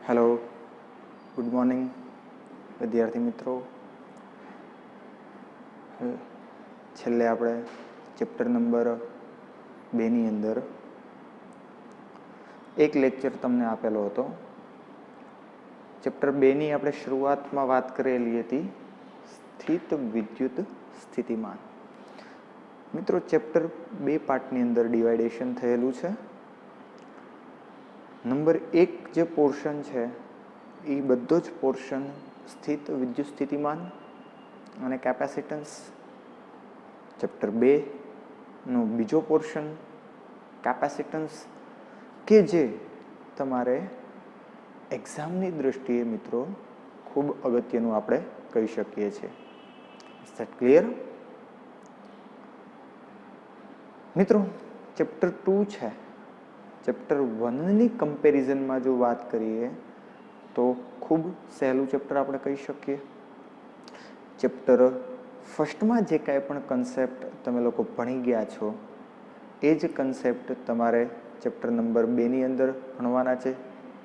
Hello, good morning વિદ્યાર્થી મિત્રો. છેલ્લે આપણે ચેપ્ટર નંબર 2ની અંદર એક લેક્ચર તમને આપેલો હતો. ચેપ્ટર 2ની આપણે શરૂઆતમાં વાત કરેલી હતી સ્થિત વિદ્યુત સ્થિતિમાન. મિત્રો, ચેપ્ટર 2 પાર્ટની અંદર ડિવાઇડેશન થયેલું છે. નંબર 1 જે પોર્શન છે એ બધો જ પોર્શન સ્થિત વિદ્યુત સ્થિતિમાન અને કેપેસિટન્સ. ચેપ્ટર 2નો બીજો પોર્શન કેપેસિટન્સ, કે જે તમારે એક્ઝામની દૃષ્ટિએ મિત્રો ખૂબ અગત્યનું આપણે કહી શકીએ છીએ. Is that clear? મિત્રો, ચેપ્ટર 2 છે, ચેપ્ટર 1ની કમ્પેરિઝનમાં જો વાત કરીએ તો ખૂબ સહેલું ચેપ્ટર આપણે કહી શકીએ. ચેપ્ટર ફર્સ્ટમાં જે કાંઈ પણ કન્સેપ્ટ તમે લોકો ભણી ગયા છો એ જ કન્સેપ્ટ તમારે ચેપ્ટર નંબર 2ની અંદર ભણવાના છે,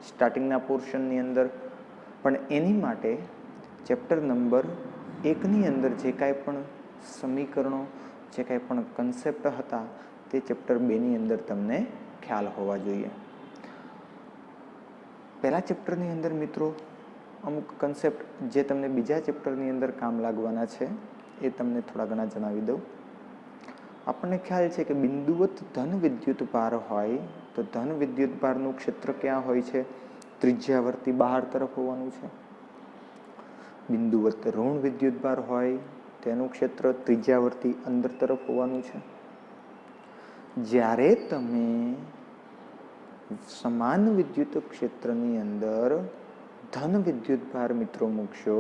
સ્ટાર્ટિંગના પોર્શનની અંદર. પણ એની માટે ચેપ્ટર નંબર 1ની અંદર જે કાંઈ પણ સમીકરણો, જે કાંઈ પણ કન્સેપ્ટ હતા તે ચેપ્ટર 2ની અંદર તમને ખ્યાલ હોવા જોઈએ. પહેલા ચેપ્ટરની અંદર મિત્રો અમુક કન્સેપ્ટ જે તમને બીજા ચેપ્ટરની અંદર કામ લાગવાના છે એ તમને થોડા ઘણા જણાવી દઉં. આપણને ખ્યાલ છે કે બિંદુવત ધન વિદ્યુત ભાર હોય તો ધન વિદ્યુત ભારનું ક્ષેત્ર ક્યાં હોય છે? ત્રિજ્યાવર્તી બહાર તરફ હોવાનું છે. બિંદુવત ઋણ વિદ્યુત ભાર હોય તેનું ક્ષેત્ર ત્રિજ્યાવર્તી અંદર તરફ હોવાનું છે. જ્યારે તમે સમાન વિદ્યુત ક્ષેત્રની અંદર ધન વિદ્યુત ભાર મિત્રો મૂકશો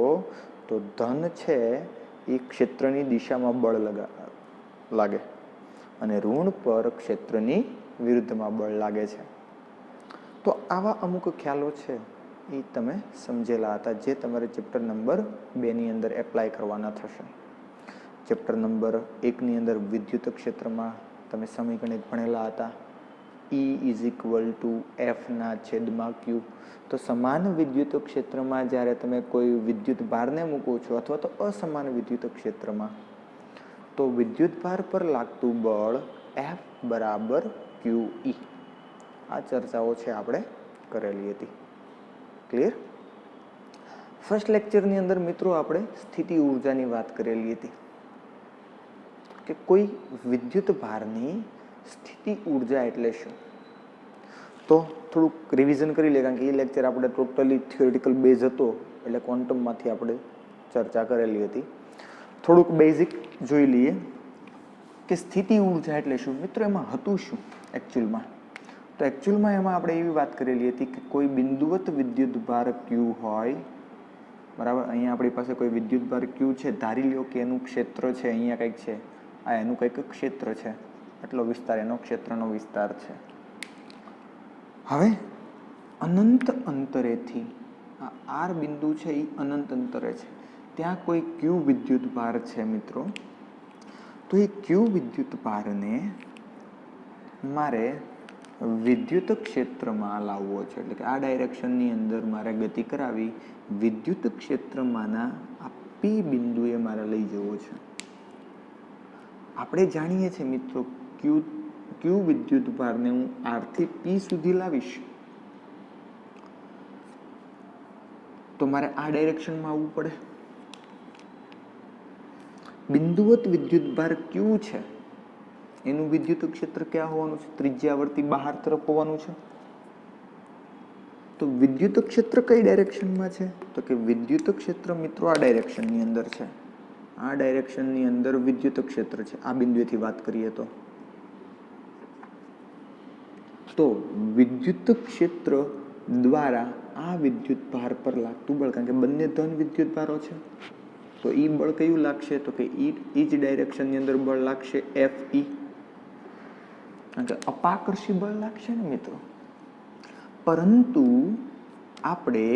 તો ધન છે એ ક્ષેત્રની દિશામાં બળ લાગે અને ઋણ પર ક્ષેત્રની વિરુદ્ધમાં બળ લાગે છે. તો આવા અમુક ખ્યાલો છે એ તમે સમજેલા હતા, જે તમારે ચેપ્ટર નંબર 2ની અંદર એપ્લાય કરવાના થશે. ચેપ્ટર નંબર 1ની અંદર વિદ્યુત ક્ષેત્રમાં તમે સમીકરણ ભણેલા હતા, E=F/Q. તો સમાન વિદ્યુત ક્ષેત્રમાં જ્યારે તમે કોઈ વિદ્યુત ભારને મૂકો છો અથવા તો અસમાન વિદ્યુત ક્ષેત્રમાં, તો વિદ્યુત ભાર પર લાગતું બળ F=QE. આ ચર્ચાઓ છે આપણે કરેલી હતી. ક્લિયર? ફર્સ્ટ લેક્ચરની અંદર મિત્રો આપણે સ્થિતિ ઊર્જાની વાત કરેલી હતી કે કોઈ વિદ્યુત ભારની સ્થિતિ ઊર્જા એટલે શું. તો થોડુંક રિવિઝન કરી લે, કારણ કે એ લેક્ચર આપણે ટોટલી થિયોરિટિકલ બેઝ હતો એટલે ક્વોન્ટમમાંથી આપણે ચર્ચા કરેલી હતી. થોડુંક બેઝિક જોઈ લઈએ કે સ્થિતિ ઊર્જા એટલે શું. મિત્રો, એમાં હતું શું એકચ્યુઅલમાં? તો એકચ્યુઅલમાં એમાં આપણે એવી વાત કરેલી હતી કે કોઈ બિંદુવત વિદ્યુત ભાર Q હોય, બરાબર. અહીંયા આપણી પાસે કોઈ વિદ્યુત ભાર Q છે, ધારી લ્યો કે એનું ક્ષેત્ર છે અહીંયા કંઈક છે, આ એનું કંઈક ક્ષેત્ર છે, એટલો વિસ્તાર એનો ક્ષેત્રનો વિસ્તાર છે. હવે અનંત અંતરેથી આ R બિંદુ છે એ અનંત અંતરે છે, ત્યાં કોઈ Q વિદ્યુત ભાર છે મિત્રો. તો એ Q વિદ્યુત ભારને મારે વિદ્યુત ક્ષેત્રમાં લાવવો છે, એટલે કે આ ડાયરેક્શનની અંદર મારે ગતિ કરાવી વિદ્યુત ક્ષેત્રમાંના આ P બિંદુએ મારે લઈ જવો છે. આપણે જાણીએ છીએ મિત્રો Q વિદ્યુત ભારને હું R થી P સુધી લાવીશ તો મારે આ ડાયરેક્શનમાં આવવું પડે. બિંદુવત વિદ્યુત ભાર Q છે એનું વિદ્યુત ક્ષેત્ર ક્યાં હોવાનું છે? ત્રિજ્યાવર્તી બહાર તરફ હોવાનું છે. તો વિદ્યુત ક્ષેત્ર કઈ ડાયરેક્શનમાં છે? તો કે વિદ્યુત ક્ષેત્ર મિત્રો આ ડાયરેક્શનની અંદર છે. આ ડાયરેક્શનની અંદર વિદ્યુત ક્ષેત્ર છે. આ બિંદુએથી વાત કરીએ તો વિદ્યુત ક્ષેત્ર દ્વારા આ વિદ્યુત ભાર પર લાગતું બળ, કારણ કે બંને ધન વિદ્યુત ભારો છે, તો ઈ બળ કયું લાગશે? તો કે ઈ જ ડાયરેક્શનની અંદર બળ લાગશે Fe, કારણ કે અપાકર્ષી બળ લાગશે ને મિત્રો. પરંતુ આપણે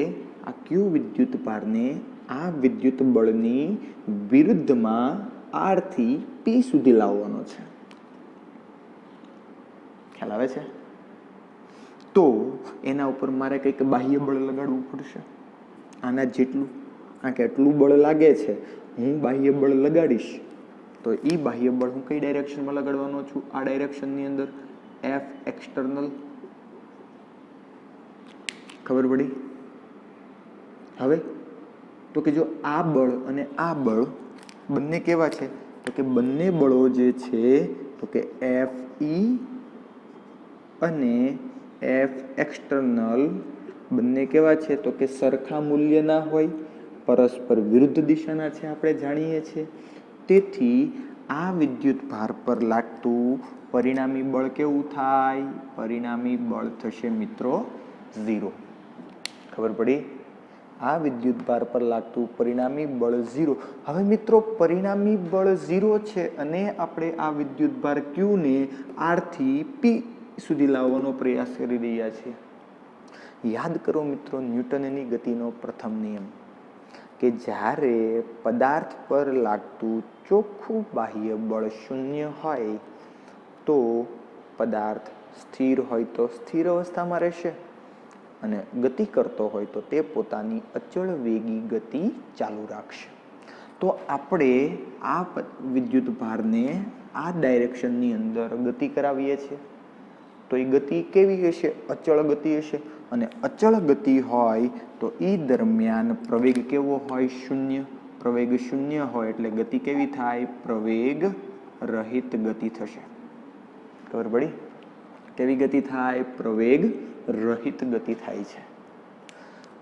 આ Q વિદ્યુત ભારને આ વિદ્યુત બળની વિરુદ્ધમાં R થી P સુધી લાવવાનો છે. ખ્યાલ આવે છે? તો એના ઉપર મારે કંઈક બાહ્ય બળ લગાડવું પડશે, આના જેટલું, કારણ કે એટલું બળ લાગે છે, હું બાહ્ય બળ લગાડીશ તો એ બાહ્ય બળ હું કઈ ડાયરેક્શનમાં લગાડવાનો છું? આ ડાયરેક્શનની અંદર, એફ એક્સટર્નલ. ખબર પડી? હવે તો કે જો આ બળ અને આ બળ બંને કેવા છે? તો કે બંને બળો જે છે તો કે એફ ઈ અને એફ એક્સટર્નલ બંને કેવા છે? તો કે સરખા મૂલ્યના હોય, પરસ્પર વિરુદ્ધ દિશાના છે, આપણે જાણીએ છીએ. તેથી આ વિદ્યુત ભાર પર લાગતું પરિણામી બળ કેવું થાય? પરિણામી બળ થશે મિત્રો 0. ખબર પડી? આ વિદ્યુત ભાર પર લાગતું પરિણામી બળ 0. હવે મિત્રો પરિણામી બળ 0 છે અને આપણે આ વિદ્યુત ભાર Q ને R થી P સુધી લાવવાનો પ્રયાસ કરી રહ્યા છીએ. યાદ કરો મિત્રો ન્યૂટનની ગતિનો પ્રથમ નિયમ કે જ્યારે પદાર્થ પર લાગતું ચોખ્ખું બાહ્ય બળ 0 હોય તો પદાર્થ સ્થિર હોય તો સ્થિર અવસ્થામાં રહેશે અને ગતિ કરતો હોય તો તે પોતાની અચળ વેગી ગતિ ચાલુ રાખશે. તો આપણે આ વિદ્યુત ભારને આ ડાયરેક્શનની અંદર ગતિ કરાવીએ છીએ તો એ ગતિ કેવી હશે? અચળ ગતિ હશે. અને અચળ ગતિ હોય તો એ દરમિયાન પ્રવેગ કેવો હોય? 0. પ્રવેગ 0 હોય એટલે ગતિ કેવી થાય? પ્રવેગ રહિત ગતિ થશે. ખબર પડી? કેવી ગતિ થાય? પ્રવેગ રહિત ગતિ થાય છે.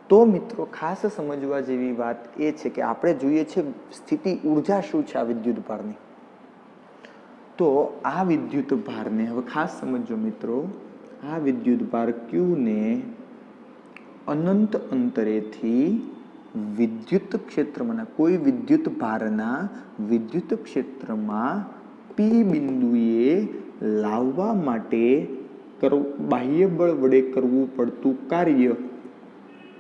તો મિત્રો ખાસ સમજવા જેવી વાત એ છે કે આપણે જોઈએ છે સ્થિતિ ઉર્જા શું છે આ વિદ્યુત ભારની. તો આ વિદ્યુત ભારને હવે ખાસ સમજો મિત્રો, આ વિદ્યુત ભાર Q ને અનંત અંતરેથી વિદ્યુત ક્ષેત્રમાં, કોઈ વિદ્યુત ભારના વિદ્યુત ક્ષેત્રમાં P બિંદુએ લાવવા માટે બાહ્ય બળ વડે કરવું પડતું કાર્ય,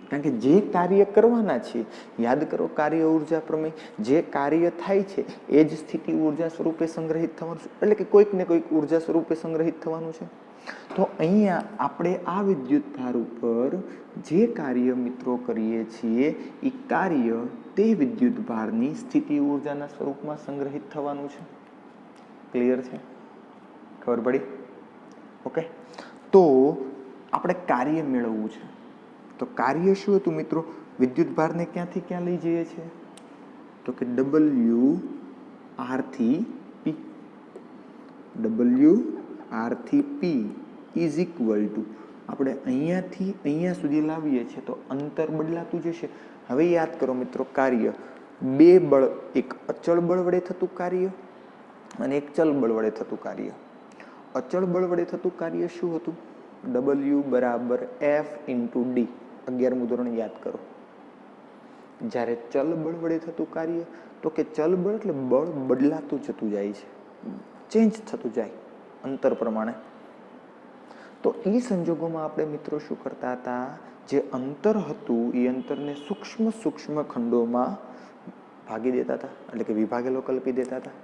કારણ કે જે કાર્ય કરવાના છે, યાદ કરો કાર્ય ઉર્જા પ્રમેય, જે કાર્ય થાય છે એ જ સ્થિતિ ઉર્જા સ્વરૂપે સંગ્રહિત થવાનું છે, એટલે કે કોઈક ને કોઈક ઉર્જા સ્વરૂપે સંગ્રહિત થવાનું છે. તો અહીંયા આપણે આ વિદ્યુત ભાર ઉપર જે કાર્ય મિત્રો કરીએ છીએ એ કાર્ય તે વિદ્યુત ભારની સ્થિતિ ઉર્જાના સ્વરૂપમાં સંગ્રહિત થવાનું છે. ક્લિયર છે? ખબર પડી? ઓકે. તો આપણે કાર્ય મેળવવું છે. તો કાર્ય શું હતું મિત્રો? વિદ્યુત ભારને ક્યાંથી ક્યાં લઈ જઈએ છીએ? તો કે W R થી P. W R થી P ઇઝ ઇક્વલ ટુ આપણે અહીંયાથી અહીંયા સુધી લાવીએ છીએ તો અંતર બદલાતું જશે. હવે યાદ કરો મિત્રો કાર્ય બે બળ, એક અચળ બળ વડે થતું કાર્ય અને એક ચલ બળ વડે થતું કાર્ય. અચળ બળ વડે થતું કાર્ય શું હતું? W બરાબર F ઇન્ટુ D. 11મું ધોરણ યાદ કરો. જ્યારે ચલ બળ વડે થતું કાર્ય તો કે ચલ બળ એટલે બળ બદલાતું જતું જાય છે, ચેન્જ થતું જાય અંતર પ્રમાણે. તો એ સંજોગોમાં આપણે મિત્રો શું કરતા હતા? જે અંતર હતું એ અંતરને સૂક્ષ્મ સૂક્ષ્મ ખંડોમાં ભાગી દેતા હતા, એટલે કે વિભાગેલો કલ્પી દેતા હતા.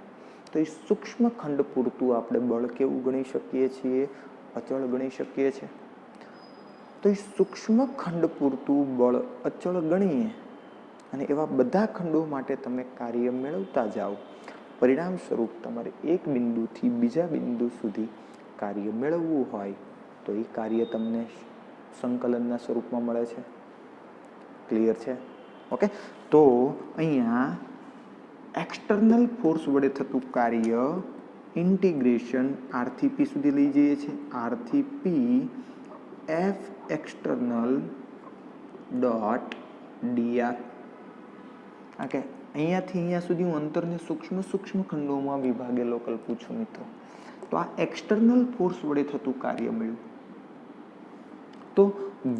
તો એ સૂક્ષ્મ ખંડ પૂરતું આપણે બળ કેવું ગણી શકીએ છીએ? અચળ ગણી શકીએ છીએ. તો એ સૂક્ષ્મ ખંડ પૂરતું બળ અચળ ગણીએ અને એવા બધા ખંડો માટે તમે કાર્ય મેળવતા જાઓ. પરિણામ સ્વરૂપ તમારે એક બિંદુથી બીજા બિંદુ સુધી કાર્ય મેળવવું હોય તો એ કાર્ય તમને સંકલનના સ્વરૂપમાં મળે છે. ક્લિયર છે? ઓકે. તો અહીંયા એક્સટર્નલ ફોર્સ વડે થતું કાર્ય ઇન્ટિગ્રેશન R થી P સુધી લઈ જઈએ છીએ. R થી P F external dot dr. Okay. અહીંયાથી અહીંયા સુધી હું અંતરને સૂક્ષ્મ સૂક્ષ્મ ખંડોમાં વિભાગેલો કલ્પું છું મિત્રો. તો આ એક્સટર્નલ ફોર્સ વડે થતું કાર્ય મળ્યું. તો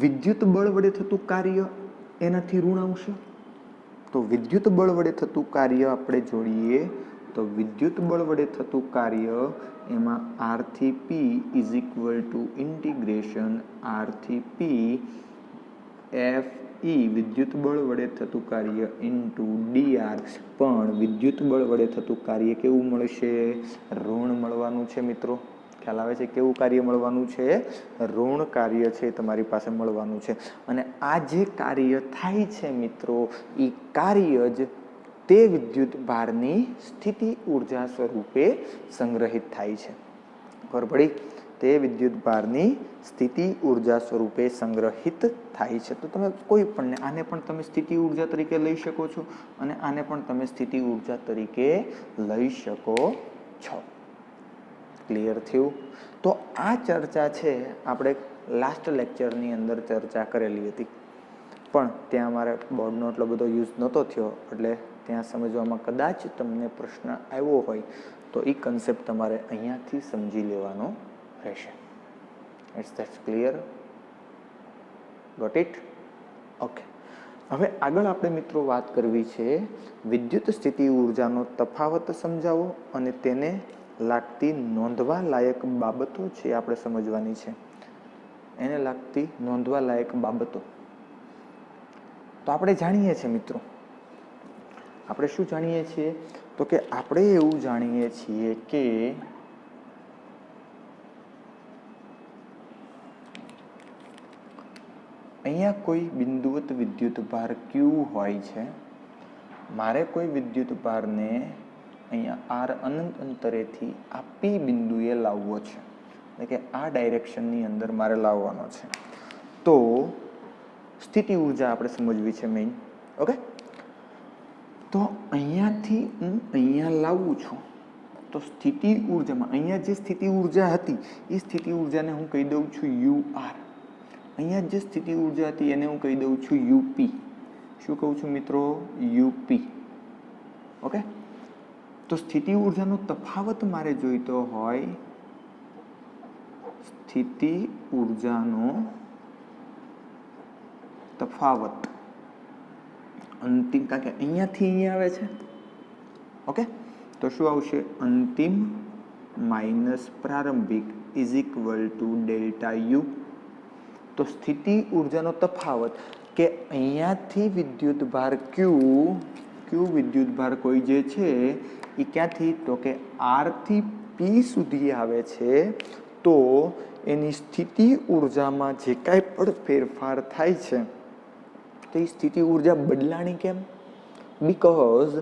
વિદ્યુત બળ વડે થતું કાર્ય એનાથી ઋણ આવશે. તો વિદ્યુત બળ વડે થતું કાર્ય આપણે જોડીએ તો વિદ્યુત બળ વડે થતું કાર્ય એમાં R થી P is equal two integration R થી P F E વિદ્યુત બળ વડે થતું કાર્ય ઇન્ટુ dr. પણ વિદ્યુત બળ વડે થતું કાર્ય કેવું મળશે? ઋણ મળવાનું છે મિત્રો. ખ્યાલ આવે છે? કેવું કાર્ય મળવાનું છે? ઋણ કાર્ય છે તમારી પાસે મળવાનું છે. અને આ જે કાર્ય થાય છે મિત્રો, એ કાર્ય જ તે વિદ્યુત ભારની સ્થિતિ ઉર્જા સ્વરૂપે સંગ્રહિત થાય છે. ખબર પડી? તે વિદ્યુત ભારની સ્થિતિ ઉર્જા સ્વરૂપે સંગ્રહિત થાય છે. તો તમે કોઈ પણ આને પણ તમે સ્થિતિ ઉર્જા તરીકે લઈ શકો છો અને આને પણ તમે સ્થિતિ ઉર્જા તરીકે લઈ શકો છો. ક્લિયર થયું? તો આ ચર્ચા છે આપણે લાસ્ટ લેક્ચરની અંદર ચર્ચા કરેલી હતી, પણ ત્યાં મારે બોર્ડનો એટલો બધો યુઝ નહોતો થયો, એટલે ત્યાં સમજવામાં કદાચ તમને પ્રશ્ન આવ્યો હોય તો એ કન્સેપ્ટ તમારે અહીંયાથી સમજી લેવાનો રહેશે. It's that's clear? Got it? Okay. હવે આગળ આપણે મિત્રો વાત કરવી છે વિદ્યુત સ્થિતિ ઉર્જાનો તફાવત સમજાવો અને તેને લાગતી નોંધવા લાયક બાબતો છે આપણે સમજવાની છે. એને લાગતી નોંધવા લાયક બાબતો તો આપણે જાણીએ છીએ મિત્રો, આપણે શું જાણીએ છીએ? તો કે આપણે એવું જાણીએ છીએ કે અહીંયા કોઈ બિંદુવત વિદ્યુત ભાર Q હોય છે. મારે કોઈ વિદ્યુત ભારને અહીંયા R અનંત અંતરેથી આ P બિંદુએ લાવવો છે, એટલે કે આ ડાયરેક્શનની અંદર મારે લાવવાનો છે. તો સ્થિતિ ઉર્જા આપણે સમજવી છે મેઇન. ઓકે, તો અહીંયાથી હું અહીંયા લાવું છું તો સ્થિતિ ઉર્જામાં અહીંયા જે સ્થિતિ ઉર્જા હતી એ સ્થિતિ ઉર્જાને હું કહી દઉં છું UR. અહીંયા જે સ્થિતિ ઉર્જા હતી એને હું કહી દઉં છું UP. શું કહું છું મિત્રો? UP. ઓકે, તો સ્થિતિ ઉર્જાનો તફાવત મારે જોઈતો હોય, સ્થિતિ ઉર્જાનો તફાવત અંતિમ, કારણ કે અહીંયાથી અહીંયા આવે છે. ઓકે, તો શું આવશે? અંતિમ માઇનસ પ્રારંભિક is equal to delta you. તો સ્થિતિ ઉર્જાનો તફાવત કે અહીંયાથી વિદ્યુત ભાર Q વિદ્યુત ભાર કોઈ જે છે એ ક્યાંથી? તો કે R થી P સુધી આવે છે. તો એની સ્થિતિ ઉર્જામાં જે કાંઈ પણ ફેરફાર થાય છે તો એ સ્થિતિ ઉર્જા બદલાણી કેમ? બીકોઝ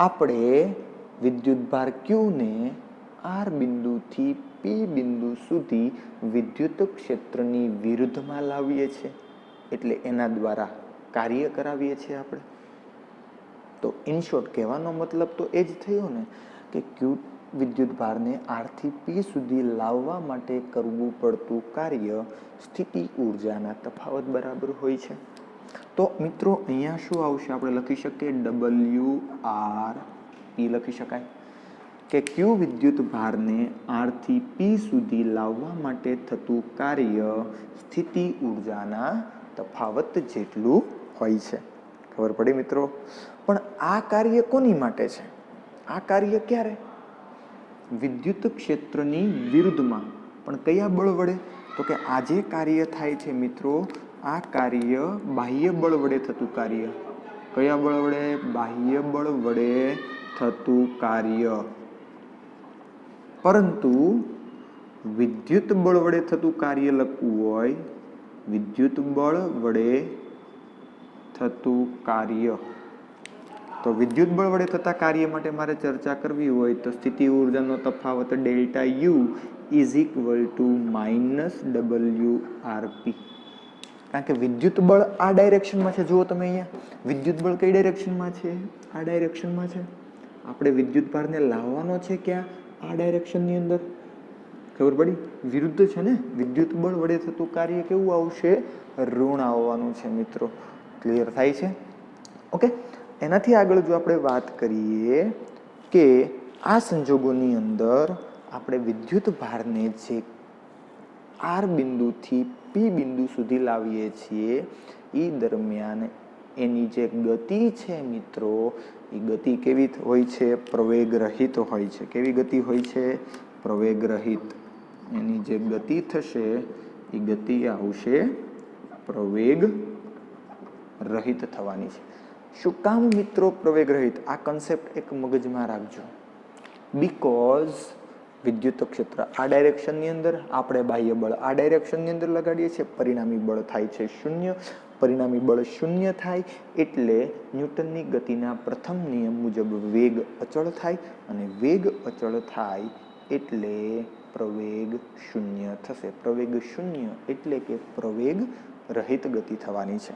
આપણે વિદ્યુત ભાર Q ને R બિંદુથી P બિંદુ સુધી વિદ્યુત ક્ષેત્રની વિરુદ્ધમાં લાવીએ છીએ, એટલે એના દ્વારા કાર્ય કરાવીએ છીએ આપણે. તો ઇન શોર્ટ કહેવાનો મતલબ તો એ જ થયો ને કે Q વિદ્યુત ભારને R થી P સુધી લાવવા માટે કરવું પડતું કાર્ય સ્થિતિ ઉર્જાના તફાવત બરાબર હોય છે. તો મિત્રો અહીંયા શું આવશે? આપણે લખી શકીએ WR લખી શકાય કે Q વિદ્યુત ભારને R થી P સુધી લાવવા માટે થતું કાર્ય સ્થિતિ ઉર્જાના તફાવત જેટલું હોય છે. ખબર પડી મિત્રો? પણ આ કાર્ય કોની માટે છે? આ કાર્ય ક્યારે? વિદ્યુત ક્ષેત્રની વિરુદ્ધમાં. પણ કયા બળ વડે? તો કે આ જે કાર્ય થાય છે મિત્રો, આ કાર્ય બાહ્ય બળ વડે થતું કાર્ય. કયા બળ વડે? બાહ્ય બળ વડે થતું કાર્ય. પરંતુ વિદ્યુત બળ વડે થતું કાર્ય લખવું હોય, વિદ્યુત બળ વડે થતું કાર્ય, તો વિદ્યુત બળ વડે થતા કાર્ય માટે મારે ચર્ચા કરવી હોય તો સ્થિતિ ઉર્જાનો તફાવત delta you is equal two minus WRP. કારણ કે વિદ્યુત બળ આ ડાયરેક્શનમાં છે. જુઓ તમે અહીંયા વિદ્યુત બળ કઈ ડાયરેક્શનમાં છે? આ ડાયરેક્શનમાં છે. આપણે વિદ્યુત ભારને લાવવાનો છે ક્યાં? આ ડાયરેક્શનની અંદર. ખબર પડી? વિરુદ્ધ છે ને. વિદ્યુત બળ વડે થતું કાર્ય કેવું આવશે? ઋણ આવવાનું છે મિત્રો. ક્લિયર થાય છે? ઓકે, એનાથી આગળ જો આપણે વાત કરીએ કે આ સંજોગોની અંદર આપણે વિદ્યુત ભારને જે R બિંદુથી P બિંદુ સુધી લાવીએ છીએ એ દરમિયાન એની જે ગતિ છે મિત્રો, એ ગતિ કેવી હોય છે? પ્રવેગ રહિત હોય છે. કેવી ગતિ હોય છે? પ્રવેગ રહિત. એની જે ગતિ થશે એ ગતિ આવશે પ્રવેગ રહિત થવાની છે. શું કામ મિત્રો પ્રવેગ રહિત? આ કન્સેપ્ટ એક મગજમાં રાખજો. બીકોઝ વિદ્યુત ક્ષેત્ર આ ડાયરેક્શનની અંદર, આપણે બાહ્ય બળ આ ડાયરેક્શનની અંદર લગાડીએ છીએ, પરિણામી બળ થાય છે શૂન્ય. પરિણામી બળ શૂન્ય થાય એટલે ન્યૂટનની ગતિના પ્રથમ નિયમ મુજબ વેગ અચળ થાય, અને વેગ અચળ થાય એટલે પ્રવેગ શૂન્ય થશે. પ્રવેગ શૂન્ય એટલે કે પ્રવેગ રહિત ગતિ થવાની છે.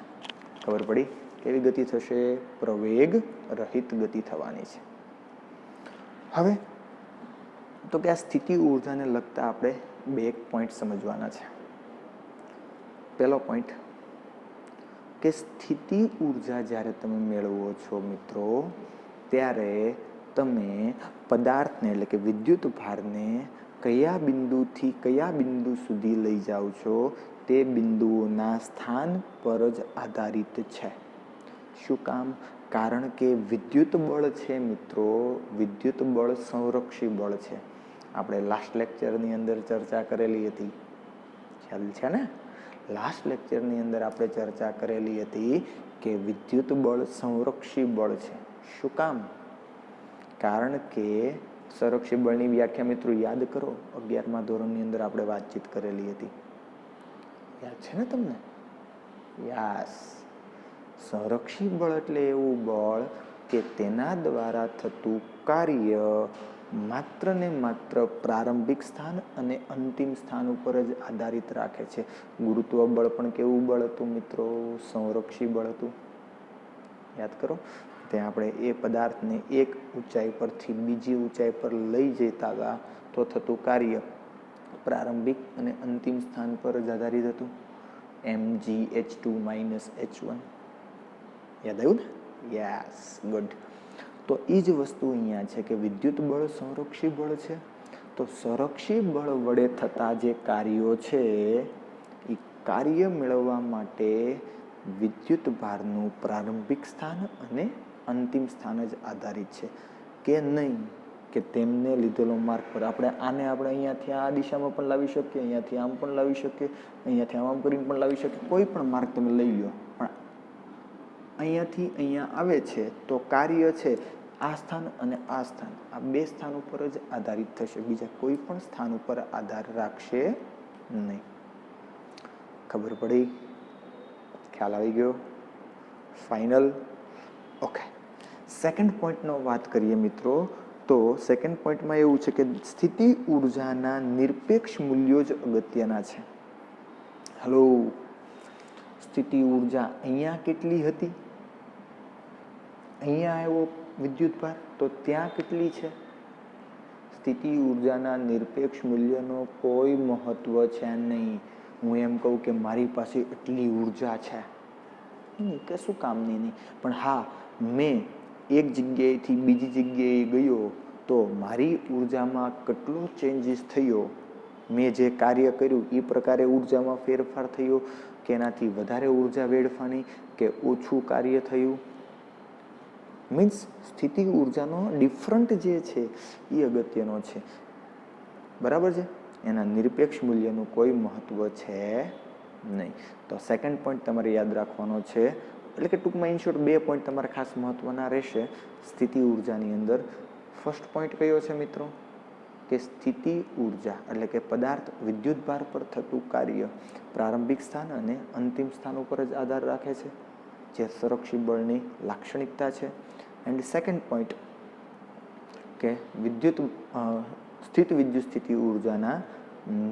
ખબર પડી? કેવી ગતિ થશે? પ્રવેગ રહિત ગતિ થવાની છે. હવે તો કે આ સ્થિતિ ઊર્જાને લગતા આપણે બે પોઈન્ટ સમજવાના છે. પહેલો પોઈન્ટ કે સ્થિતિ ઊર્જા જ્યારે તમે મેળવો છો મિત્રો, ત્યારે તમે પદાર્થને એટલે કે વિદ્યુત ભારને કયા બિંદુથી કયા બિંદુ સુધી લઈ જાઓ છો તે બિંદુઓના સ્થાન પર જ આધારિત છે. શું કામ? કારણ કે વિદ્યુત બળ છે મિત્રો, વિદ્યુત બળ સંરક્ષી બળ છે. આપણે લાસ્ટ લેક્ચરની અંદર ચર્ચા કરેલી હતી, ખ્યાલ છે ને? લાસ્ટ લેક્ચરની અંદર આપણે ચર્ચા કરેલી હતી કે વિદ્યુત બળ સંરક્ષી બળ છે. શું કામ? કારણ કે સંરક્ષી બળની વ્યાખ્યા મિત્રો યાદ કરો, 11મા ધોરણની અંદર આપણે વાતચીત કરેલી હતી. યાદ છે ને તમને? યસ. સંરક્ષી બળ એટલે એવું બળ કે તેના દ્વારા થતું કાર્ય માત્ર ને માત્ર પ્રારંભિક સ્થાન અને અંતિમ સ્થાન ઉપર જ આધારિત રાખે છે. ગુરુત્વ બળ પણ કેવું બળ હતું મિત્રો? સંરક્ષી બળ હતું. યાદ કરો, ત્યાં આપણે એ પદાર્થને એક ઊંચાઈ પરથી બીજી ઊંચાઈ પર લઈ જતા હતા તો થતું કાર્ય પ્રારંભિક અને અંતિમ સ્થાન પર જ આધારિત હતું. mgh2 - h1. યાદ આવ્યું ને? Yes, good. તો એ જ વસ્તુ અહીંયા છે કે વિદ્યુત બળ સંરક્ષી બળ છે. તો સંરક્ષી બળ વડે થતા જે કાર્યો છે એ કાર્ય મેળવવા માટે વિદ્યુત ભારનું પ્રારંભિક સ્થાન અને અંતિમ સ્થાન જ આધારિત છે કે નહીં, કે તેમને લીધેલો માર્ગ પર આપણે અહીંયાથી આ દિશામાં પણ લાવી શકીએ, અહીંયાથી આમ પણ લાવી શકીએ, અહીંયાથી આમ કરીને પણ લાવી શકીએ. કોઈ પણ માર્ગ તમે લઈ લો, પણ અહીંયાથી અહીંયા આવે છે તો કાર્ય છે આ સ્થાન અને આ સ્થાન, આ બે સ્થાન ઉપર જ આધારિત થશે, બીજા કોઈ પણ સ્થાન ઉપર આધાર રાખશે નહીં. ખબર પડી? ખ્યાલ આવી ગયો? ફાઇનલ? ઓકે. સેકન્ડ પોઈન્ટનો વાત કરીએ મિત્રો, તો સેકન્ડ પોઈન્ટમાં એવું છે કે સ્થિતિ ઊર્જાના નિરપેક્ષ મૂલ્યો જ અગત્યના છે. હલો, સ્થિતિ ઊર્જા અહીંયા કેટલી હતી? અહીંયા આવ્યો વિદ્યુત ભાર, તો ત્યાં કેટલી છે? સ્થિતિ ઊર્જાના નિરપેક્ષ મૂલ્યનો કોઈ મહત્વ છે નહીં. હું એમ કહું કે મારી પાસે એટલી ઊર્જા છે, કશું કામની નહીં. પણ હા, મેં એક જગ્યાએથી બીજી જગ્યાએ ગયો તો મારી ઊર્જામાં કેટલો ચેન્જીસ થયો, મેં જે કાર્ય કર્યું એ પ્રકારે ઊર્જામાં ફેરફાર થયો કે એનાથી વધારે ઊર્જા વેડફાણી કે ઓછું કાર્ય થયું. મીન્સ સ્થિતિ ઊર્જાનો ડિફરન્ટ જે છે એ અગત્યનો છે. બરાબર છે? એના નિરપેક્ષ મૂલ્યનું કોઈ મહત્વ છે નહીં. તો સેકન્ડ પોઈન્ટ તમારે યાદ રાખવાનો છે. એટલે કે ટૂંકમાં ઇન શોર્ટ બે પોઈન્ટ તમારે ખાસ મહત્વના રહેશે સ્થિતિ ઊર્જાની અંદર. ફર્સ્ટ પોઈન્ટ કયો છે મિત્રો? કે સ્થિતિ ઊર્જા એટલે કે પદાર્થ વિદ્યુત ભાર પર થતું કાર્ય પ્રારંભિક સ્થાન અને અંતિમ સ્થાન ઉપર જ આધાર રાખે છે, જે સંરક્ષી બળની લાક્ષણિકતા છે. એન્ડ સેકન્ડ પોઈન્ટ કે સ્થિત વિદ્યુત સ્થિતિ ઊર્જાના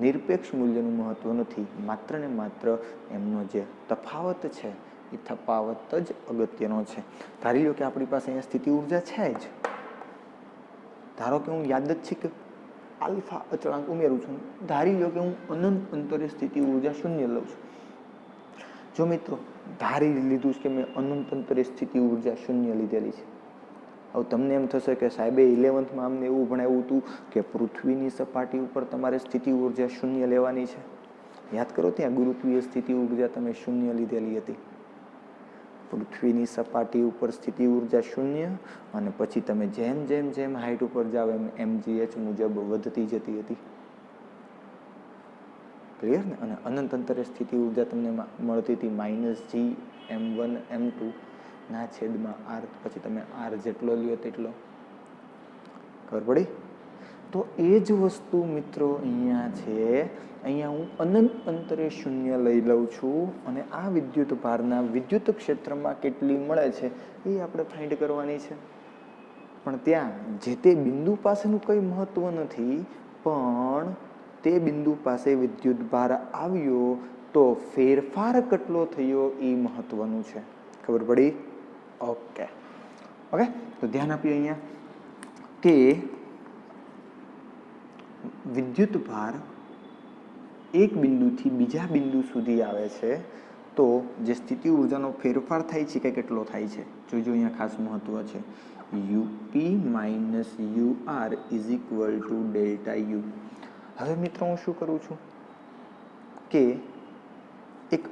નિરપેક્ષ મૂલ્યનું મહત્વ નથી, માત્ર ને માત્ર એમનો જે તફાવત છે એ તફાવત જ અગત્યનો છે. ધારી લો કે આપણી પાસે અહીંયા સ્થિતિ ઊર્જા છે જ, ધારો કે હું યાદ જ છે કે આલ્ફા અચળાંક ઉમેરું છું, ધારી લો કે હું અનંત અંતરે સ્થિતિ ઊર્જા શૂન્ય લઉં છું. જો મિત્રો ધારી લીધું છે કે મેં અનંત અંતરે સ્થિતિ ઊર્જા શૂન્ય લીધેલી છે, હવે તમને એમ થશે કે સાહેબે 11th અમને એવું ભણાવ્યું હતું કે પૃથ્વીની સપાટી ઉપર તમારે સ્થિતિ ઊર્જા શૂન્ય લેવાની છે. યાદ કરો, ત્યાં ગુરુત્વીય સ્થિતિ ઊર્જા તમે શૂન્ય લીધેલી હતી. પૃથ્વીની સપાટી ઉપર સ્થિતિ ઊર્જા શૂન્ય, અને પછી તમે જેમ જેમ જેમ હાઈટ ઉપર જાઓ એમ mgh મુજબ વધતી જતી હતી. ક્લિયર ને? અને અનંત અંતરે સ્થિતિ ઊર્જા તમને મળતી હતી -g m1 m2 ના છેદમાં r, પછી તમે r જેટલો લ્યો તેટલો. ખબર પડી? તો એ જ વસ્તુ મિત્રો અહીંયા છે, અહીંયા હું અનંત અંતરે શૂન્ય લઈ લઉં છું અને આ વિદ્યુત ભારના વિદ્યુત ક્ષેત્રમાં કેટલી મળે છે એ આપણે ફાઇન્ડ કરવાની છે. પણ ત્યાં જે તે બિંદુ પાસેનું કંઈ મહત્વ નથી, પણ તે બિંદુ પાસે વિદ્યુત ભાર આવ્યો તો ફેરફાર કેટલો થયો એ મહત્વનું છે. ખબર પડી? ઓકે ઓકે, તો ધ્યાન આપીએ અહીંયા કે વિદ્યુત ભાર એક બિંદુથી બીજા બિંદુ સુધી આવે છે તો જે સ્થિતિ ઉર્જાનો ફેરફાર થાય છે કે કેટલો થાય છે જોઈજો. અહીંયા ખાસ મહત્વ છે, UP minus UR is equal to delta you. હવે મિત્રો હું શું કરું છું કે એક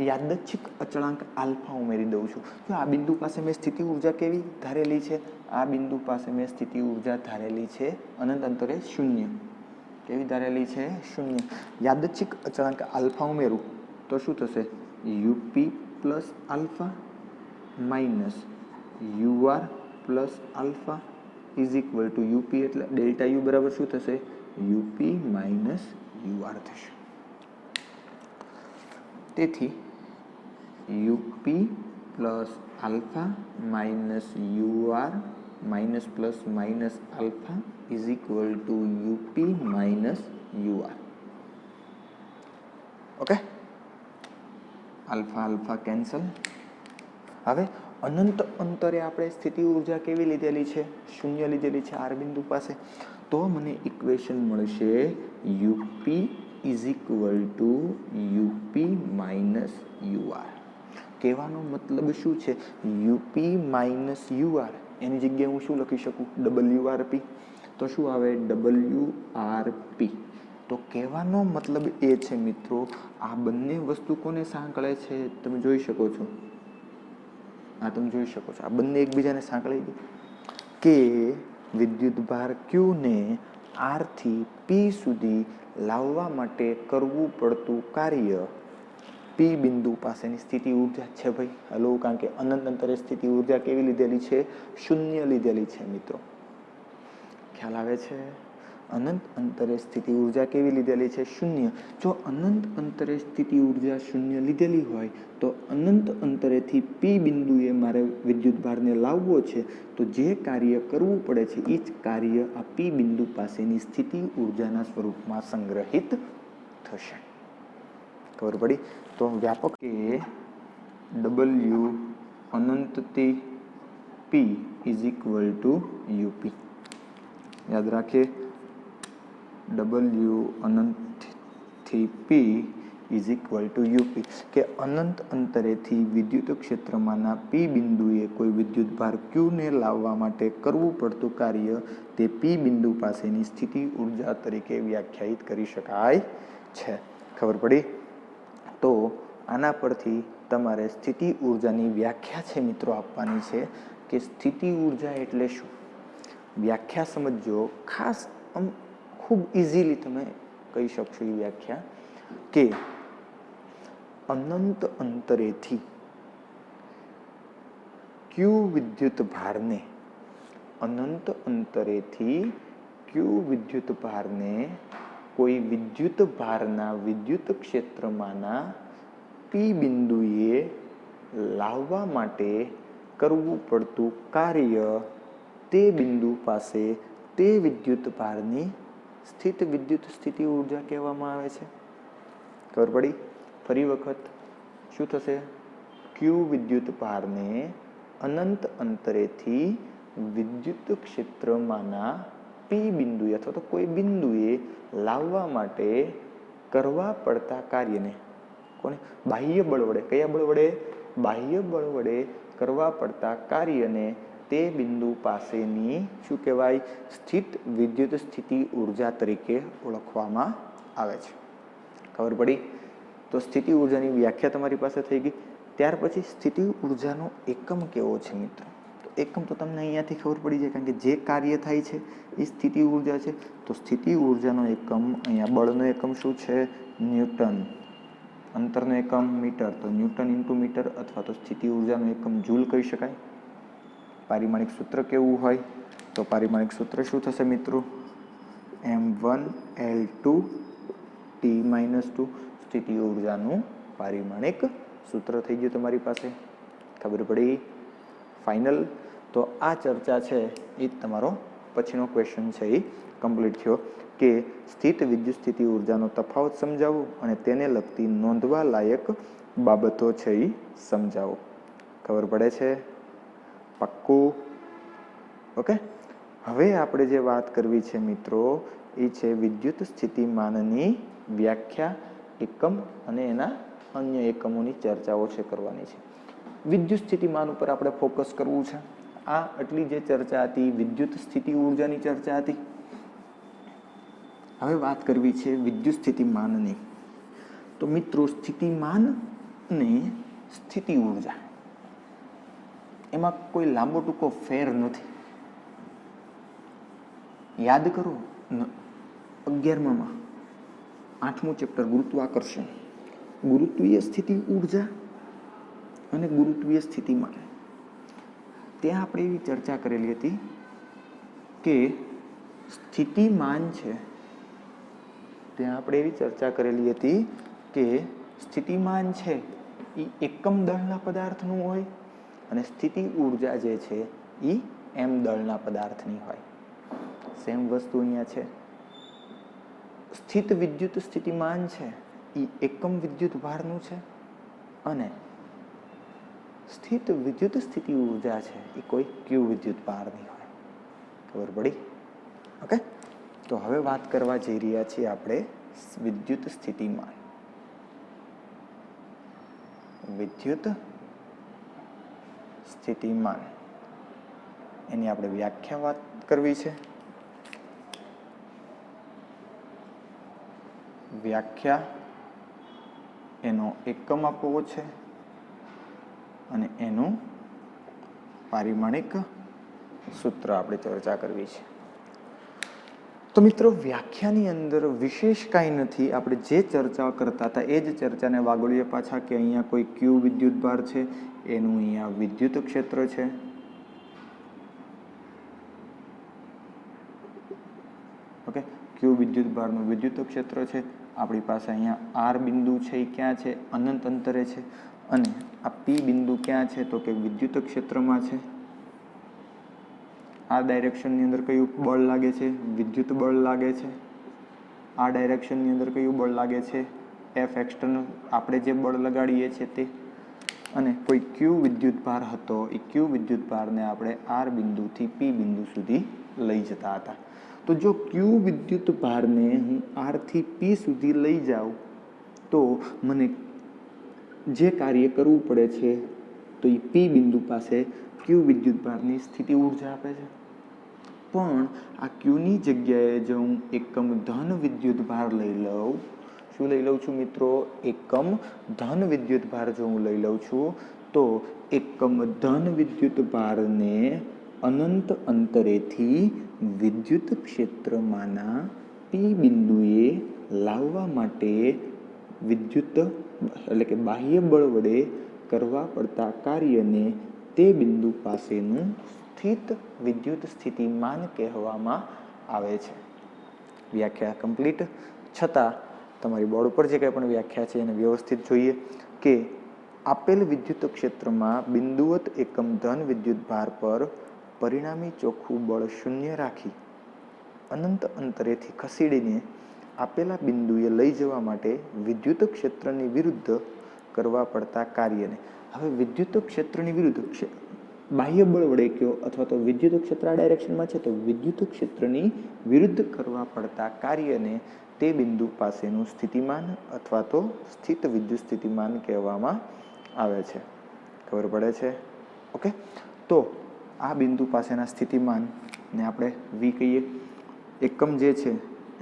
યાદચ્છિક અચળાંક આલ્ફા ઉમેરી દઉં છું. જો આ બિંદુ પાસે મેં સ્થિતિ ઉર્જા કેવી ધારેલી છે, આ બિંદુ પાસે મેં સ્થિતિ ઉર્જા ધારેલી છે અનંત અંતરે શૂન્ય. કેવી ધારેલી છે? શૂન્ય. યાદચ્છિક અચળાંક આલ્ફા ઉમેરું તો શું થશે? UP plus alpha minus UR plus alpha is equal to UP એટલે ડેલ્ટા યુ બરાબર શું થશે? યુપી માઇનસ યુઆર થશે. તેથી UP plus alpha minus UR minus plus minus alpha is equal to UP minus UR. Okay, alpha alpha cancel. હવે અનંત અંતરે આપણે સ્થિતિ ઉર્જા કેવી લીધેલી છે? શૂન્ય લીધેલી છે આર બિંદુ પાસે. તો મને ઇક્વેશન મળશે UP is equal to UP minus UR. કહેવાનો મતલબ શું છે? યુપી માઇનસ યુઆર એની જગ્યાએ હું શું લખી શકું? ડબલ્યુઆરપી. તો શું આવે? ડબલ્યુઆરપી. તો કહેવાનો મતલબ એ છે મિત્રો, આ બંને વસ્તુ કોને સાંકળે છે? તમે જોઈ શકો છો, આ તમે જોઈ શકો છો, આ બંને એકબીજાને સાંકળી દે કે વિદ્યુત ભાર ક્યુ ને આર થી પી સુધી લાવવા માટે કરવું પડતું કાર્ય પી બિંદુ પાસેની સ્થિતિ ઉર્જા છે ભાઈ. હલો, કારણ કે અનંત અંતરે સ્થિતિ ઉર્જા કેવી લીધેલી છે? શૂન્ય લીધેલી છે મિત્રો. ખ્યાલ આવે છે? અનંત અંતરે સ્થિતિ ઉર્જા કેવી લીધેલી છે? શૂન્ય. જો અનંત અંતરે સ્થિતિ ઉર્જા શૂન્ય લીધેલી હોય તો અનંત અંતરેથી પી બિંદુએ મારે વિદ્યુત ભારને લાવવો છે તો જે કાર્ય કરવું પડે છે એ જ કાર્ય આ પી બિંદુ પાસેની સ્થિતિ ઉર્જાના સ્વરૂપમાં સંગ્રહિત થશે. ખબર પડી? તો વ્યાપક કે ડબલ્યુ અનંતથી P is equal to UP. યાદ રાખીએ, ડબલ્યુ અનંતથી P is equal to UP, કે અનંત અંતરેથી વિદ્યુત ક્ષેત્રમાંના પી બિંદુએ કોઈ વિદ્યુત ભાર ક્યુને લાવવા માટે કરવું પડતું કાર્ય તે પી બિંદુ પાસેની સ્થિતિ ઉર્જા તરીકે વ્યાખ્યાયિત કરી શકાય છે. ખબર પડી? તો આના પરથી તમારે સ્થિતિ ઉર્જાની વ્યાખ્યા છે મિત્રો આપવાની છે કે સ્થિતિ ઉર્જા એટલે શું. વ્યાખ્યા સમજો ખાસ, ખૂબ ઇઝીલી તમે કહી શકશો એ વ્યાખ્યા કે અનંત અંતરેથી ક્યુ વિદ્યુત ભારને, અનંત અંતરેથી ક્યુ વિદ્યુત ભારને કોઈ વિદ્યુત ભારના વિદ્યુત ક્ષેત્રમાંના પી બિંદુએ લાવવા માટે કરવું પડતું કાર્ય તે બિંદુ પાસે તે વિદ્યુત ભારની સ્થિત વિદ્યુત સ્થિતિ ઉર્જા કહેવામાં આવે છે. ખબર પડી? ફરી વખત શું થશે? ક્યુ વિદ્યુત ભારને અનંત અંતરેથી વિદ્યુત ક્ષેત્રમાંના પી બિંદુએ અથવા તો કોઈ બિંદુએ લાવવા માટે કરવા પડતા કાર્યને કોને? બાહ્ય બળ વડે. કયા બળ વડે? બાહ્ય બળ વડે કરવા પડતા કાર્યને તે બિંદુ પાસેની શું કહેવાય? સ્થિત વિદ્યુત સ્થિતિ ઉર્જા તરીકે ઓળખવામાં આવે છે. ખબર પડી? તો સ્થિતિ ઉર્જાની વ્યાખ્યા તમારી પાસે થઈ ગઈ. ત્યાર પછી સ્થિતિ ઉર્જાનો એકમ કેવો છે મિત્રો? તો એકમ તો તમને અહીંયાથી ખબર પડી જાય, કારણ કે જે કાર્ય થાય છે એ સ્થિતિ ઉર્જા છે. તો સ્થિતિ ઉર્જાનો એકમ, અહીંયા બળનો એકમ શું છે? ન્યૂટન. અંતરનો એકમ મીટર, તો ન્યૂટન ઇન્ટુ મીટર, અથવા તો સ્થિતિ ઉર્જાનો એકમ જૂલ કહી શકાય. પારિમાણિક સૂત્ર કેવું હોય? તો પારિમાણિક સૂત્ર શું થશે મિત્રો? m1l2 t-2 સ્થિતિ ઉર્જાનું પારિમાણિક સૂત્ર થઈ ગયું તમારી પાસે. ખબર પડી? ફાઇનલ. તો આ ચર્ચા છે એ તમારો પછીનો ક્વેશ્ચન છે એ કમ્પ્લીટ થયો કે સ્થિત વિદ્યુત સ્થિતિ ઉર્જાનો તફાવત સમજાવો અને તેને લગતી નોંધવા લાયક બાબતો છે એ સમજાવો. ખબર પડે છે? પાક્કું? ઓકે. હવે આપણે જે વાત કરવી છે મિત્રો એ છે વિદ્યુત સ્થિતિમાનની વ્યાખ્યા, એકમ અને એના અન્ય એકમોની ચર્ચાઓ છે કરવાની છે. વિદ્યુત સ્થિતિમાન ઉપર આપણે ફોકસ કરવું છે. આ આટલી જે ચર્ચા હતી વિદ્યુત સ્થિતિ ઉર્જાની ચર્ચા હતી. હવે વાત કરવી છે વિદ્યુત સ્થિતિમાનની. તો મિત્રો સ્થિતિમાન ને સ્થિતિ ઉર્જા એમાં કોઈ લાંબો ટૂંકો ફેર નથી. યાદ કરો 11માં 8મું ચેપ્ટર ગુરુત્વાકર્ષણ, ગુરુત્વીય સ્થિતિ ઉર્જા અને ગુરુત્વીય સ્થિતિમાન. ત્યાં આપણે એવી ચર્ચા કરેલી હતી કે સ્થિતિમાન છે, ત્યાં આપણે એવી ચર્ચા કરેલી હતી કે સ્થિતિમાન છે એ એકમ દળના પદાર્થનું હોય અને સ્થિતિ ઉર્જા જે છે એ એમ દળના પદાર્થની હોય. સેમ વસ્તુ અહીંયા છે. સ્થિત વિદ્યુત સ્થિતિમાન છે એ એકમ વિદ્યુત ભારનું છે અને સ્થિત વિદ્યુત સ્થિતિ ઉર્જા છે એ કોઈ ક્યુ વિદ્યુત ભારની હોય. ખબર પડી? ઓકે. તો હવે વાત કરવા જઈ રહ્યા છીએ આપણે વિદ્યુત સ્થિતિમાન. વિદ્યુત સ્થિતિમાન એની આપણે વ્યાખ્યા વાત કરવી છે. વ્યાખ્યા, એનો એકમ આપવો છે અને એનું પારિમાણિક સૂત્ર આપણે ચર્ચા કરવી છે. તો મિત્રો વ્યાખ્યાની અંદર વિશેષ કાંઈ નથી. આપણે જે ચર્ચા કરતા હતા એ જ ચર્ચાને વાગોળીએ પાછા કે અહીંયા કોઈ ક્યુ વિદ્યુત ભાર છે, એનું અહીંયા વિદ્યુત ક્ષેત્ર છે. ઓકે, ક્યુ વિદ્યુત ભારનું વિદ્યુત ક્ષેત્ર છે. આપણી પાસે અહીંયા આર બિંદુ છે એ ક્યાં છે? અનંત અંતરે છે. અને આ પી બિંદુ ક્યાં છે? તો કે વિદ્યુત ક્ષેત્રમાં છે. આ ડાયરેક્શનની અંદર કયું બળ લાગે છે? વિદ્યુત બળ લાગે છે. આ ડાયરેક્શનની અંદર કયું બળ લાગે છે? એફ એક્સટર્નલ, આપણે જે બળ લગાડીએ છીએ તે. અને કોઈ ક્યુ વિદ્યુત ભાર હતો, એ ક્યુ વિદ્યુત ભારને આપણે આર બિંદુથી પી બિંદુ સુધી લઈ જતા હતા. તો જો ક્યુ વિદ્યુત ભારને હું આર થી પી સુધી લઈ જાઉં તો મને જે કાર્ય કરવું પડે છે તો એ પી બિંદુ પાસે ક્યુ વિદ્યુત ભારની સ્થિતિ ઉર્જા આપે છે. પણ આ ક્યુની જગ્યાએ જો હું એકમ ધન વિદ્યુત ભાર લઈ લઉં, શું લઈ લઉં છું મિત્રો? એકમ ધન વિદ્યુત ભાર જો હું લઈ લઉં છું તો એકમ ધન વિદ્યુત ભારને અનંત અંતરેથી વિદ્યુત ક્ષેત્રમાંના પી બિંદુએ લાવવા માટે વિદ્યુત એટલે કે બાહ્ય બળ વડે કરવા પડતા કાર્યને તે બિંદુ પાસેનું સ્થિત વિદ્યુત સ્થિતિમાન કહેવામાં આવે છે. વ્યાખ્યા કમ્પ્લીટ. છતાં તમારી બોર્ડ ઉપર જે કંઈ પણ વ્યાખ્યા છે એને વ્યવસ્થિત જોઈએ કે આપેલ વિદ્યુત ક્ષેત્રમાં બિંદુવત એકમ ધન વિદ્યુત ભાર પર પરિણામી ચોખ્ખું બળ શૂન્ય રાખી અનંત અંતરેથી ખસેડીને આપેલા બિંદુએ લઈ જવા માટે વિદ્યુત ક્ષેત્રની વિરુદ્ધ કરવા પડતા કાર્યને. હવે વિદ્યુત ક્ષેત્રની વિરુદ્ધ બાહ્ય બળ વડે કયો અથવા તો વિદ્યુત ક્ષેત્ર આ ડાયરેક્શનમાં છે તો વિદ્યુત ક્ષેત્રની વિરુદ્ધ કરવા પડતા કાર્યને તે બિંદુ પાસેનું સ્થિતિમાન અથવા તો સ્થિત વિદ્યુત સ્થિતિમાન કહેવામાં આવે છે. ખબર પડે છે? ઓકે. તો આ બિંદુ પાસેના સ્થિતિમાનને આપણે વી કહીએ. એકમ જે છે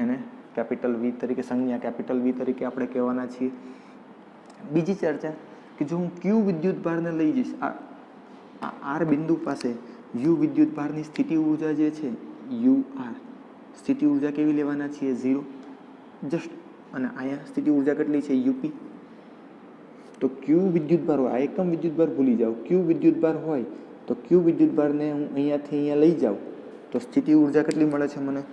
એને કેપિટલ વી તરીકે, સંજ્ઞા કેપિટલ વી તરીકે આપણે કહેવાના છીએ. બીજી ચર્ચા કે જો હું ક્યુ વિદ્યુત ભારને લઈ જઈશ આ આર બિંદુ પાસે યુ વિદ્યુત ભારની સ્થિતિ ઉર્જા જે છે યુ આર, સ્થિતિ ઉર્જા કેવી લેવાના છીએ? 0 જસ્ટ. અને અહીંયા સ્થિતિ ઉર્જા કેટલી છે? યુપી. તો ક્યુ વિદ્યુત ભાર હોય, આ એકમ વિદ્યુત ભાર ભૂલી જાઓ, ક્યુ વિદ્યુત ભાર હોય તો ક્યુ વિદ્યુત ભારને હું અહીંયાથી અહીંયા લઈ જાઉં તો સ્થિતિ ઉર્જા કેટલી મળે છે મને?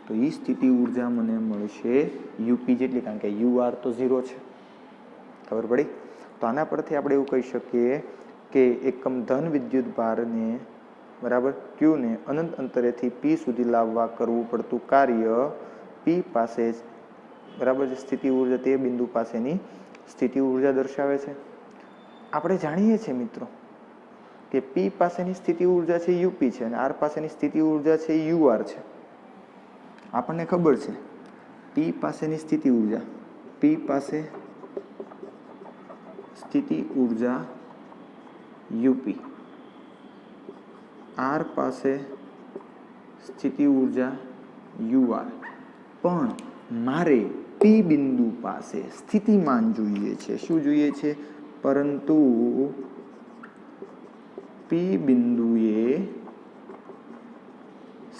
તો તો એ સ્થિતિ ઉર્જા મને મળશે યુપી જેટલી, કારણ કે યુઆર તો 0 છે. ખબર પડી? તો આના પરથી આપણે એવું કહી શકીએ કે એકમ ધન વિદ્યુત ભારને બરાબર ક્યુને અનંત અંતરેથી પી સુધી લાવવા કરવું પડતું કાર્ય પી પાસે બરાબર છે સ્થિતિ ઉર્જા તે બિંદુ પાસેની સ્થિતિ ઉર્જા દર્શાવે છે. આપણે જાણીએ છીએ મિત્રો કે પી પાસેની સ્થિતિ ઉર્જા છે યુપી છે અને આર પાસેની સ્થિતિ ઉર્જા છે યુઆર છે. આપણને ખબર છે પી પાસેની સ્થિતિ ઉર્જા, પી પાસે સ્થિતિ ઉર્જા યુપી, આર પાસે સ્થિતિ ઉર્જા યુઆર, પણ મારે પી બિંદુ પાસે સ્થિતિમાન જોઈએ છે. શું જોઈએ છે? પરંતુ પી બિંદુએ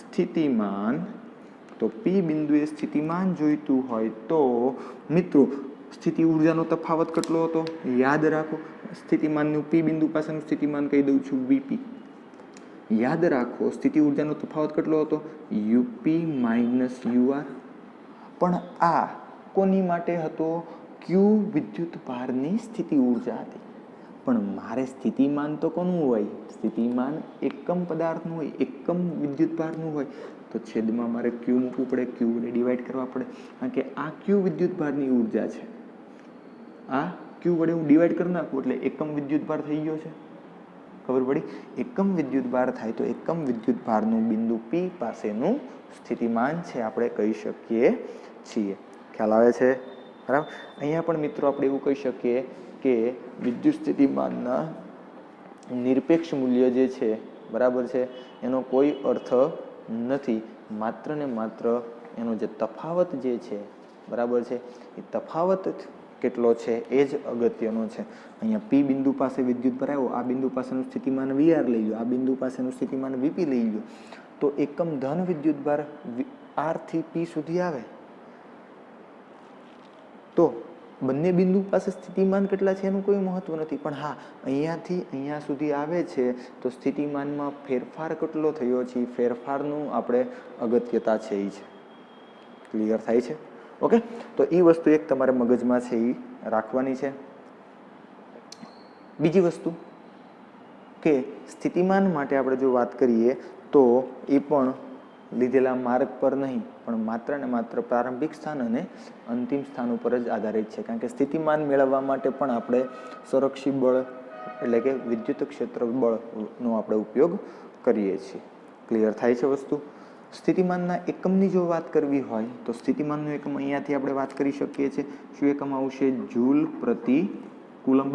સ્થિતિમાન, તો પી બિંદુએ સ્થિતિમાન જોઈતું હોય તો મિત્રો સ્થિતિ ઉર્જાનો તફાવત કેટલો હતો? યાદ રાખો, સ્થિતિમાનનું પી બિંદુ પાસેનું સ્થિતિમાન કહી દઉં છું વીપી. યાદ રાખો સ્થિતિ ઉર્જાનો તફાવત કેટલો હતો? UP minus UR. પણ આ કોની માટે હતો? ક્યુ વિદ્યુત ભારની સ્થિતિ ઉર્જા હતી. પણ મારે સ્થિતિમાન તો કોનું હોય? સ્થિતિમાન એકમ પદાર્થનું હોય, એકમ વિદ્યુત ભારનું હોય. તો છેદમાં મારે ક્યુ મૂકવું પડે, ક્યુ વડે ડિવાઈડ કરવા પડે, કારણ કે આ ક્યુ વિદ્યુત ભારની ઉર્જા છે. આ ક્યુ વડે હું ડિવાઈડ કરી નાખું એટલે એકમ વિદ્યુત ભાર થઈ ગયો છે. ખબર પડી? એકમ વિદ્યુત ભાર થાય તો એકમ વિદ્યુત ભારનું બિંદુ પી પાસેનું સ્થિતિમાન છે આપણે કહી શકીએ છીએ. ખ્યાલ આવે છે? બરાબર. અહીંયા પણ મિત્રો આપણે એવું કહી શકીએ કે વિદ્યુત સ્થિતિમાનના નિરપેક્ષ મૂલ્ય જે છે બરાબર છે એનો કોઈ અર્થ નથી. માત્ર ને માત્ર એનો જે તફાવત જે છે બરાબર છે એ તફાવત કેટલો છે એ જ અગત્યનો છે. અહીંયા પી બિંદુ પાસે વિદ્યુત ભાર આવ્યો, આ બિંદુ પાસેનું સ્થિતિમાન વીઆર લઈ લો, આ બિંદુ પાસેનું સ્થિતિમાન વીપી લઈ લો, તો એકમ ધન વિદ્યુત ભાર આર થી પી સુધી આવે તો બંને બિંદુ પાસે સ્થિતિમાન કેટલા છે એનું કોઈ મહત્વ નથી. પણ હા, અહીંયાથી અહીંયા સુધી આવે છે તો સ્થિતિમાનમાં ફેરફાર કેટલો થયો છે, ફેરફારનું આપણે અગત્યતા છે એ છે. ક્લિયર થાય છે? ઓકે, તો એ વસ્તુ એક તમારે મગજમાં છે એ રાખવાની છે. બીજી વસ્તુ કે સ્થિતિમાન માટે આપણે જો વાત કરીએ તો એ પણ લીધેલા માર્ગ પર નહીં, પણ માત્ર ને માત્ર પ્રારંભિક સ્થાન અને અંતિમ સ્થાન ઉપર જ આધારિત છે. કારણ કે સ્થિતિમાન મેળવવા માટે પણ આપણે સંરક્ષી બળ એટલે કે વિદ્યુત ક્ષેત્ર બળનો આપણે ઉપયોગ કરીએ છીએ. ક્લિયર થાય છે વસ્તુ? સ્થિતિમાનના એકમની જો વાત કરવી હોય તો સ્થિતિમાનનું એકમ અહીંયાથી આપણે વાત કરી શકીએ છીએ. શું એકમ આવશે? જૂલ પ્રતિ કુલંબ.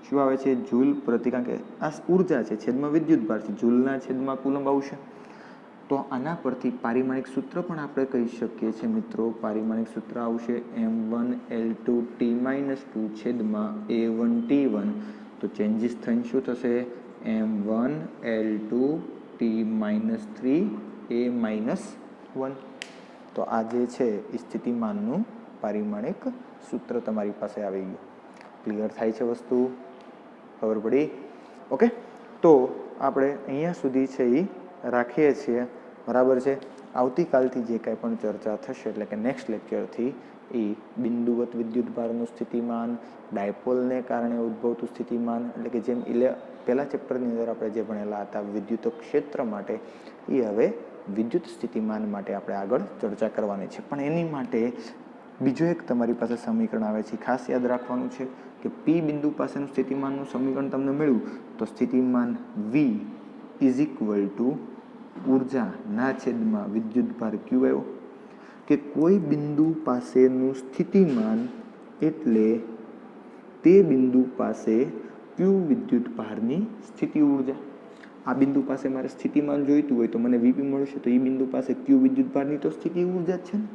શું આવે છે? જૂલ પ્રતિ, કારણ કે આ ઉર્જા છે છેદમાં વિદ્યુત ભાર છે, જૂલના છેદમાં કુલંબ આવશે. તો આના પરથી પારિમાણિક સૂત્ર પણ આપણે કહી શકીએ છીએ મિત્રો. પારિમાણિક સૂત્ર આવશે M1L2T-2 છેદમાં A1T1. તો ચેન્જીસ થઈને શું થશે? M1L2T-3A-1. તો આ જે છે એ સ્થિતિમાનનું પારિમાણિક સૂત્ર તમારી પાસે આવી ગયું. ક્લિયર થાય છે વસ્તુ? ખબર પડી? ઓકે, તો આપણે અહીંયા સુધી છે એ રાખીએ છીએ. બરાબર છે. આવતીકાલથી જે કાંઈ પણ ચર્ચા થશે એટલે કે નેક્સ્ટ લેક્ચરથી એ બિંદુવત વિદ્યુત ભારનું સ્થિતિમાન, ડાયપોલને કારણે ઉદ્ભવતું સ્થિતિમાન, એટલે કે જેમ પહેલા ચેપ્ટરની અંદર આપણે જે ભણેલા હતા વિદ્યુત ક્ષેત્ર માટે, એ હવે વિદ્યુત સ્થિતિમાન માટે આપણે આગળ ચર્ચા કરવાની છે. પણ એની માટે બીજો એક તમારી પાસે સમીકરણ આવે છે, ખાસ યાદ રાખવાનું છે કે પી બિંદુ પાસેનું સ્થિતિમાનનું સમીકરણ તમને મળ્યું તો સ્થિતિમાન વી ઇઝ ઇક્વલ ટુ ઉર્જાના છેદમાં વિદ્યુત ભાર ક્યુ આવ્યો. કે કોઈ બિંદુ પાસેનું સ્થિતિમાન એટલે તે બિંદુ પાસે ક્યુ વિદ્યુત ભારની સ્થિતિ ઉર્જા. આ બિંદુ પાસે મારે સ્થિતિમાન જોઈતું હોય તો મને વીપી મળશે, તો એ બિંદુ પાસે ક્યુ વિદ્યુત ભારની તો સ્થિતિ ઉર્જા જ છે ને.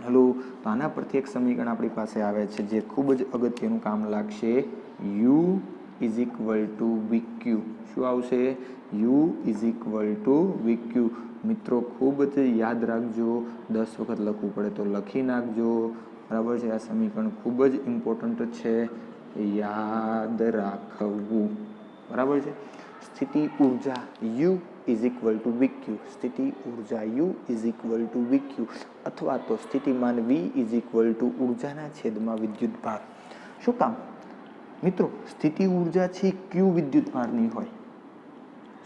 હલો, તો આના પરથી એક સમીકરણ આપણી પાસે આવે છે જે ખૂબ જ અગત્યનું કામ લાગશે. U is equal to VQ. શું આવશે? U is equal to VQ. મિત્રો ખૂબ જ યાદ રાખજો, 10 વખત લખવું પડે તો લખી નાખજો. બરાબર છે? આ સમીકરણ ખૂબ જ ઇમ્પોર્ટન્ટ છે, યાદ રાખવું. બરાબર છે? સ્થિતિ ઉર્જા યુ ઇઝ ઇક્વલ ટુ વીક્યુ, સ્થિતિ ઉર્જા યુ ઇઝ ઇક્વલ ટુ વીક્યુ, અથવા તો સ્થિતિમાન વી ઇઝ ઇક્વલ ટુ ઉર્જાના છેદમાં વિદ્યુત ભાર. શું કામ મિત્રો? સ્થિતિ ઉર્જા છે ક્યુ વિદ્યુત ભારની હોય,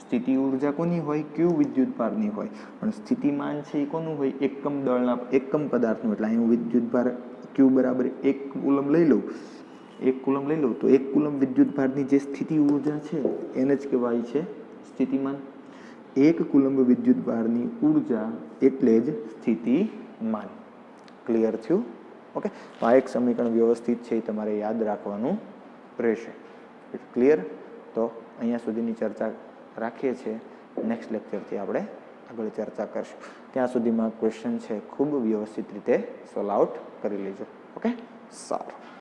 સ્થિતિ ઉર્જા કોની હોય? ક્યુ વિદ્યુત ભારની હોય. પણ સ્થિતિમાન છે એ કોનું હોય? એકમ દળના, એકમ પદાર્થનું. એટલે અહીં હું વિદ્યુત ભાર ક્યુ બરાબર 1 કુલમ લઈ લઉં, 1 કુલમ લઈ લઉં તો 1 કુલમ વિદ્યુત ભારની જે સ્થિતિ ઉર્જા છે એને જ કહેવાય છે સ્થિતિમાન. 1 કુલમ વિદ્યુત ભારની ઉર્જા એટલે જ સ્થિતિમાન. ક્લિયર થયું? ઓકે, તો આ એક સમીકરણ વ્યવસ્થિત છે એ તમારે યાદ રાખવાનું રહેશે. ક્લિયર? તો અહીંયા સુધીની ચર્ચા રાખીએ છીએ. નેક્સ્ટ લેક્ચરથી આપણે આગળ ચર્ચા કરશું. ત્યાં સુધીમાં ક્વેશ્ચન છે ખૂબ વ્યવસ્થિત રીતે સોલ્વ આઉટ કરી લેજો. ઓકે, સારું.